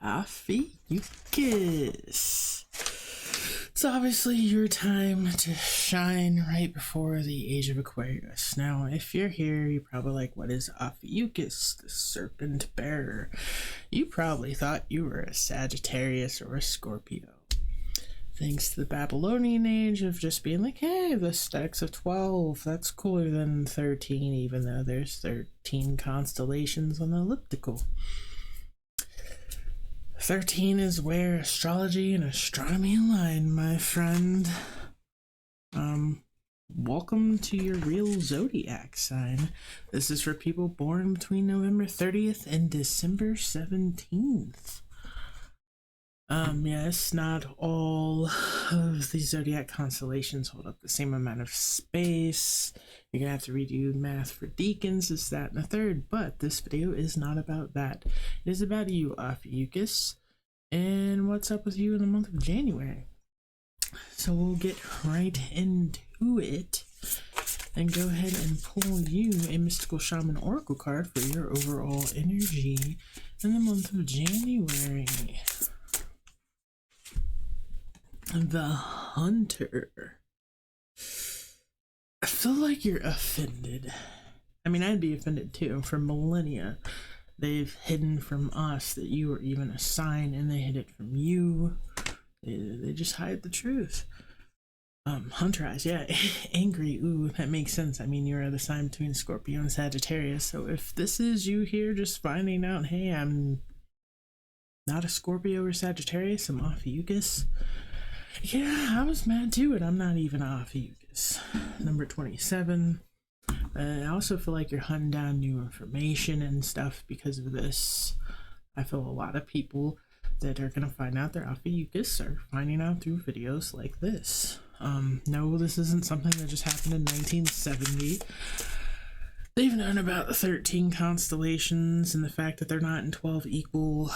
Ophiuchus. It's obviously your time to shine right before the age of Aquarius. Now, if you're here, you're probably like, what is Ophiuchus, the serpent bearer? You probably thought you were a Sagittarius or a Scorpio. Thanks to the Babylonian age of just being like, hey, the stacks of 12, that's cooler than 13, even though there's 13 constellations on the elliptical. 13 is where astrology and astronomy align, my friend. Welcome to your real zodiac sign. This is for people born between November 30th and December 17th. Yes, not all of the zodiac constellations hold up the same amount of space. You're gonna have to redo math for deacons, this, that, and the third, but this video is not about that. It is about you, Ophiuchus, and what's up with you in the month of January. So we'll get right into it and go ahead and pull you a Mystical Shaman Oracle card for your overall energy in the month of January. The Hunter. I feel like you're offended. I mean, I'd be offended too. For millennia, they've hidden from us that you were even a sign, and they hid it from you. They just hide the truth. Hunter eyes, yeah. Angry, ooh, that makes sense. I mean, you're the sign between Scorpio and Sagittarius, so if this is you here just finding out, hey, I'm not a Scorpio or Sagittarius, I'm Ophiuchus. Yeah, I was mad too, and I'm not even Ophiuchus. Number 27. I also feel like you're hunting down new information and stuff because of this. I feel a lot of people that are going to find out they're Ophiuchus are finding out through videos like this. No, this isn't something that just happened in 1970. They've known about the 13 constellations and the fact that they're not in 12 equal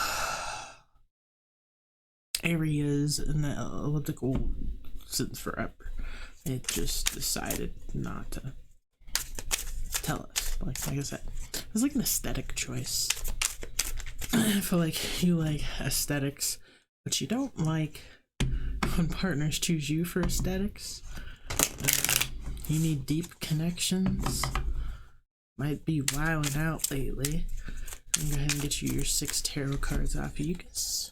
areas in the elliptical since forever. It just decided not to tell us. Like I said, it was like an aesthetic choice. I feel like you like aesthetics, but you don't like when partners choose you for aesthetics. You need deep connections. Might be wilding out lately. I'm gonna go ahead and get you your 6 tarot cards, Ophiuchus.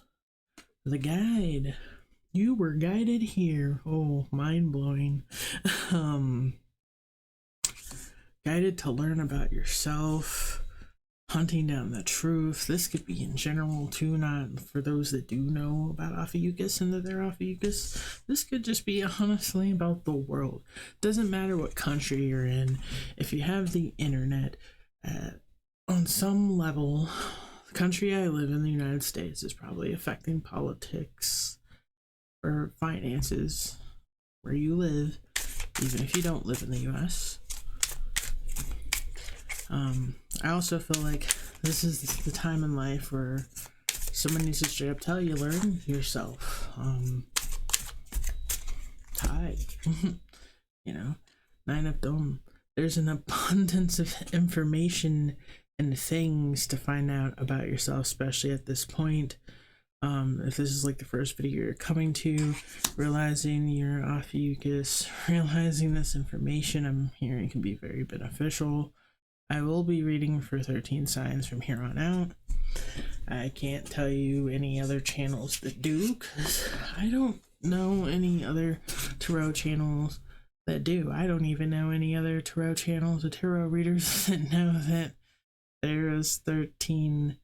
The guide. You were guided here. Oh, mind-blowing. Guided to learn about yourself, hunting down the truth. This could be in general too, not for those that do know about Ophiuchus and that they're Ophiuchus. This could just be honestly about the world. Doesn't matter what country you're in. If you have the internet, on some level, the country I live in, the United States, is probably affecting politics or finances where you live, even if you don't live in the US. I also feel like this is the time in life where someone needs to straight up tell you, learn yourself. Tide. You know, 9 of Dome. There's an abundance of information and things to find out about yourself, especially at this point. If this is like the first video you're coming to, realizing you're Ophiuchus, realizing this information I'm hearing can be very beneficial. I will be reading for 13 signs from here on out. I can't tell you any other channels that do, because I don't know any other tarot channels that do. I don't even know any other tarot channels or tarot readers that know that there's 13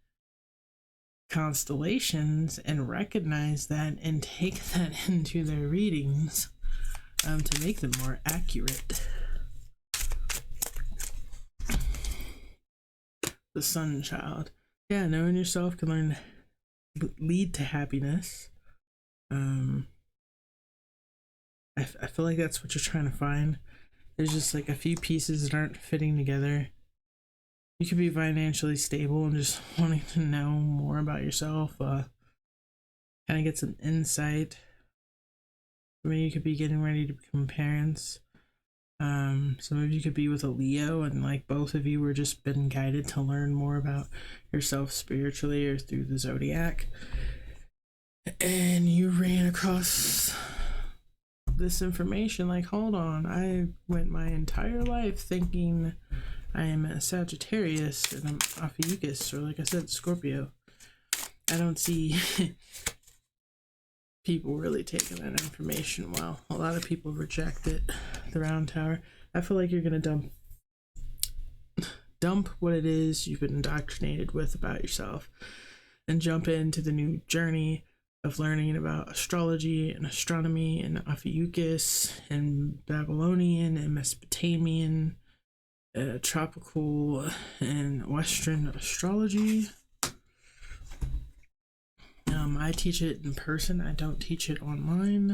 constellations and recognize that and take that into their readings to make them more accurate. The Sun Child. Yeah, knowing yourself can lead to happiness. I feel like that's what you're trying to find. There's just like a few pieces that aren't fitting together. You could be financially stable and just wanting to know more about yourself. Kind of get some insight. Maybe you could be getting ready to become parents. Some of you could be with a Leo, and like both of you were just been guided to learn more about yourself spiritually or through the zodiac. And you ran across this information like, hold on, I went my entire life thinking I am a Sagittarius and I'm Ophiuchus, or like I said, Scorpio. I don't see people really taking that information well. A lot of people reject it. The Round Tower. I feel like you're gonna dump what it is you've been indoctrinated with about yourself and jump into the new journey of learning about astrology and astronomy and Ophiuchus and Babylonian and Mesopotamian, tropical and Western astrology. I teach it in person. I don't teach it online.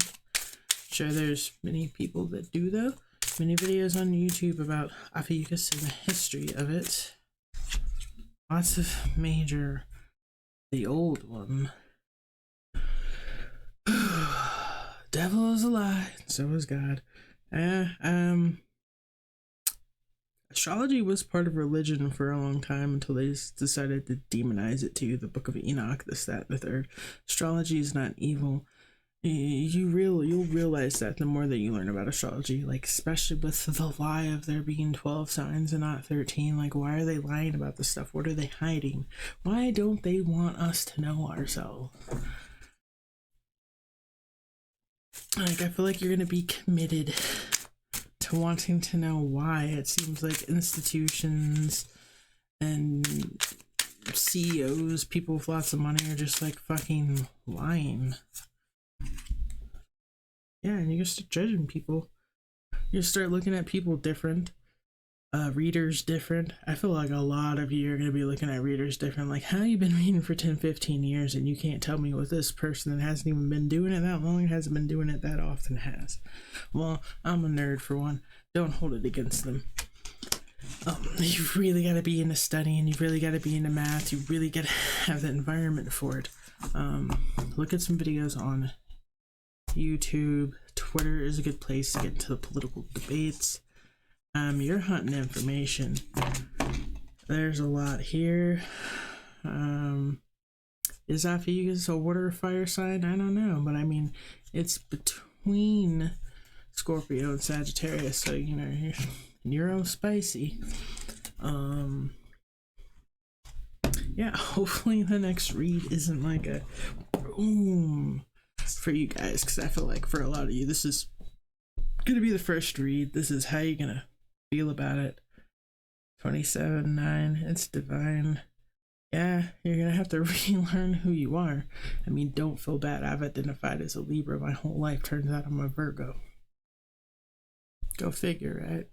Sure, there's many people that do though. Many videos on YouTube about Ophiuchus and the history of it. Lots of major, the old one. Devil is a lie, so is God. Astrology was part of religion for a long time until they decided to demonize it to the Book of Enoch, this, that, and the third. Astrology is not evil. You'll realize that the more that you learn about astrology, like especially with the lie of there being 12 signs and not 13. Like, why are they lying about this stuff? What are they hiding? Why don't they want us to know ourselves? Like, I feel like you're gonna be committed to wanting to know why. It seems like institutions and CEOs, people with lots of money, are just like fucking lying. Yeah, and you just start judging people. You start looking at people different. Readers different. I feel like a lot of you are going to be looking at readers different. Like, how you been reading for 10, 15 years and you can't tell me what this person that hasn't even been doing it that long, hasn't been doing it that often has. Well, I'm a nerd for one. Don't hold it against them. You've really got to be into studying. You've really got to be into math. You really got to have the environment for it. Look at some videos on YouTube. Twitter is a good place to get into the political debates. You're hunting information. There's a lot here. Is Ophiuchus a water or fire sign? I don't know, but I mean, it's between Scorpio and Sagittarius, so you know, you're spicy. Yeah, hopefully the next read isn't like a boom for you guys, because I feel like for a lot of you, this is gonna be the first read. This is how you're gonna feel about it. 27-9, it's divine. Yeah, you're gonna have to relearn who you are. I mean, don't feel bad. I've identified as a Libra my whole life. Turns out I'm a Virgo. Go figure, right?